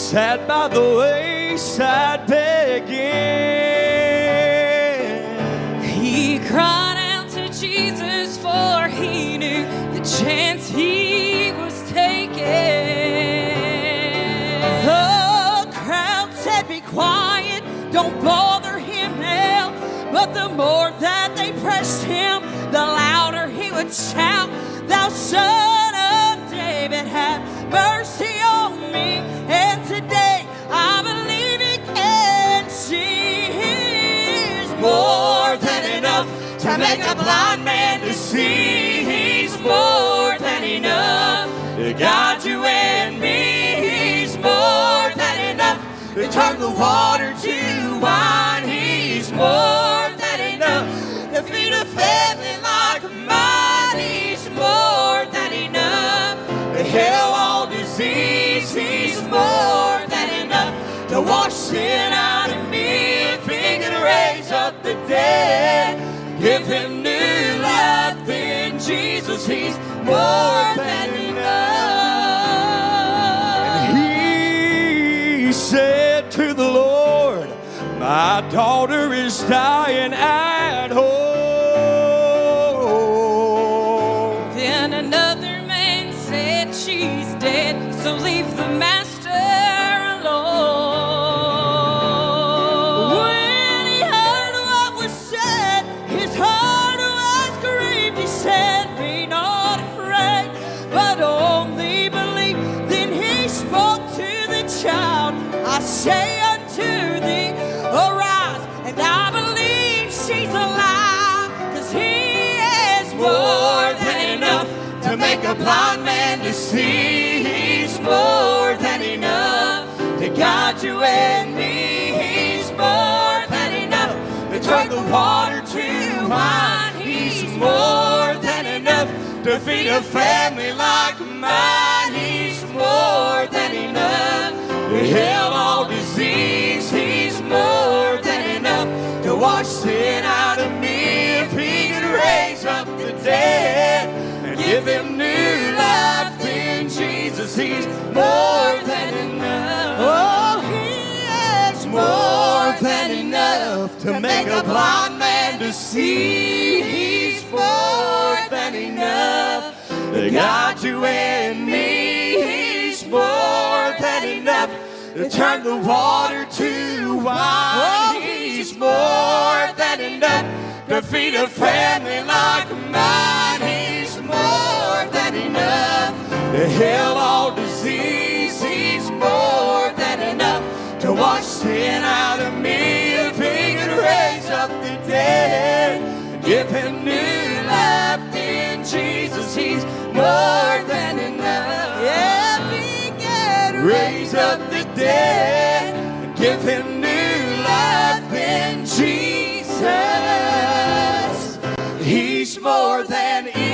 sat by the wayside begging. He cried out to Jesus, for he knew the chance he was taking. The crowd said, be quiet, don't bother him now. But the more that they pressed him, the louder he would shout, thou son of David, have mercy on me. And today I believe he can see. He's more than enough to make a blind man to see. He's more than enough to guide you and me. He's more than enough to turn the water to wine. He's more than enough to feed a family like mine. He's more than enough to heal all disease. He's more than enough to wash sin out of me. If he can raise up the dead, give him new life in Jesus. He's more than enough. And he said to the Lord, my daughter is dying at home. Then another man said, she's dead, so leave the master alone. When he heard what was said, his heart was grieved. He said, be not afraid, but only believe. Then he spoke to the child, I say unto thee, arise, and I believe she's alive. Cause he is more than enough to make a blind man to see. He's more than enough to guide you and me. He's more than enough to turn the water to wine. He's more than enough to feed a family like mine. He's more than enough to heal all disease. He's more than enough to wash sin out of me. If he can raise up the dead and give him new life in Jesus, he's more than enough. Oh, he is more than enough to make a blind man to see. He's more than enough to guide you and me. He's more than enough to turn the water to wine. He's more than enough to feed a family like mine. He's more than enough to heal all disease. He's more than enough to wash sin out of me. If he can raise up the dead, give him new life in Jesus. He's more than enough. If he can raise up the dead, give him new life in Jesus. He's more than enough.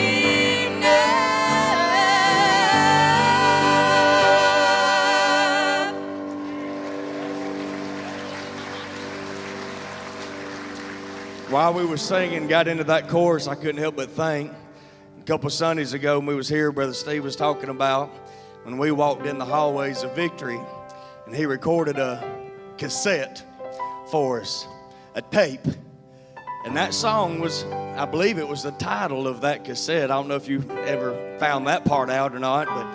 While we were singing, got into that chorus, I couldn't help but think. A couple Sundays ago when we was here, Brother Steve was talking about when we walked in the hallways of victory, and he recorded a cassette for us, a tape. And that song was, I believe it was the title of that cassette. I don't know if you ever found that part out or not, but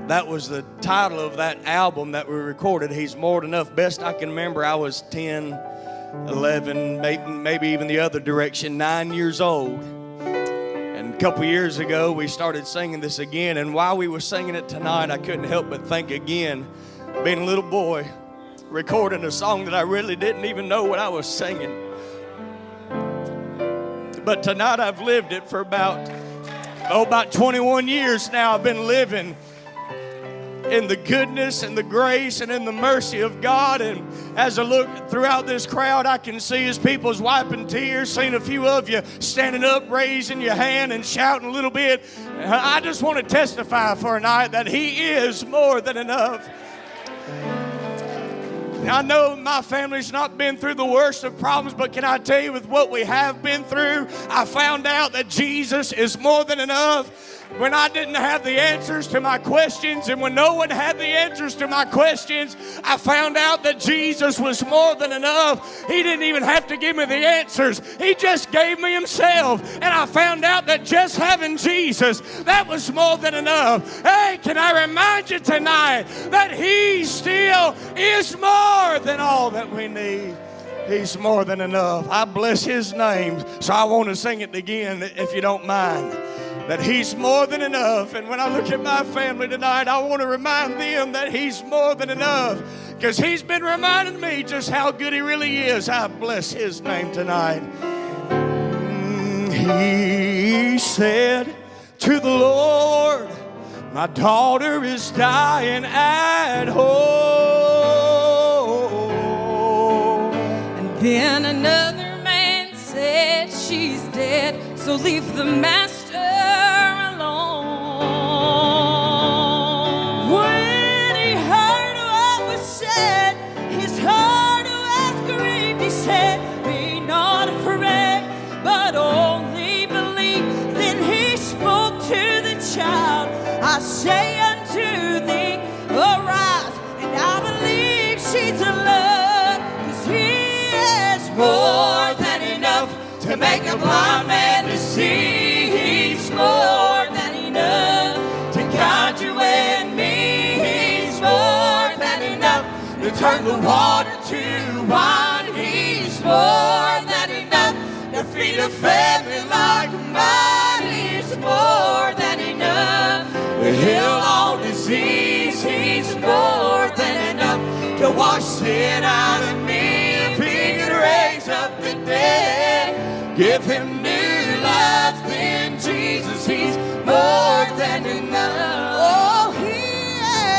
that was the title of that album that we recorded, He's More Than Enough. Best I can remember, I was 10, 11, maybe even the other direction, 9 years old. And a couple years ago, we started singing this again. And while we were singing it tonight, I couldn't help but think again, being a little boy, recording a song that I really didn't even know what I was singing. But tonight I've lived it for about 21 years now. I've been living in the goodness and the grace and in the mercy of God. And as I look throughout this crowd, I can see His people's wiping tears, seeing a few of you standing up, raising your hand and shouting a little bit. I just want to testify for a night that He is more than enough. I know my family's not been through the worst of problems, but can I tell you, with what we have been through, I found out that Jesus is more than enough. when I didn't have the answers to my questions, and when no one had the answers to my questions, I found out that Jesus was more than enough. He didn't even have to give me the answers. He just gave me himself. And I found out that just having Jesus, that was more than enough. Hey, can I remind you tonight that he still is more than all that we need. He's more than enough. I bless his name. So I want to sing it again, if you don't mind. That he's more than enough. And when I look at my family tonight, I want to remind them that he's more than enough, because he's been reminding me just how good he really is. I bless his name tonight. He said to the Lord, my daughter is dying at home. And then another man said, she's dead, so leave the master alone. When he heard what was said, his heart was grieved. He said, be not afraid, but only believe. Then he spoke to the child, I say unto thee, arise. And I believe she's alive, 'cause he is more than enough to make a blind man to see. He's more than enough to guide you and me. He's more than enough to turn the water to wine. He's more than enough to feed a family like mine. He's more than enough to heal all disease. He's more than enough to wash sin out of me. If he could raise up the dead, give him new life, then Jesus, he's more than enough. Oh, he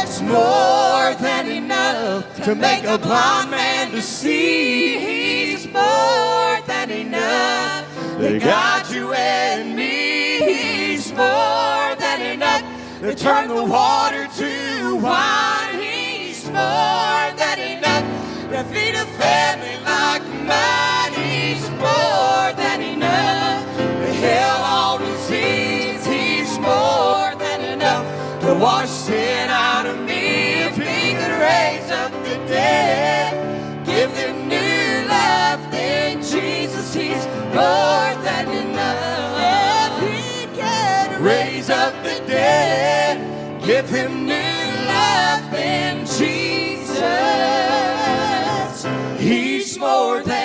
is more than enough to make a blind man to see. He's more than enough to guide you and me. He's more than enough to turn the water to wine. He's more than enough to feed a family like mine. He's more than enough to heal all disease. He's more than enough to wash sin out of me. If he could raise up the dead, give them new life, then Jesus, he's more than enough. If he can raise up the dead, give him new life, then Jesus, he's more than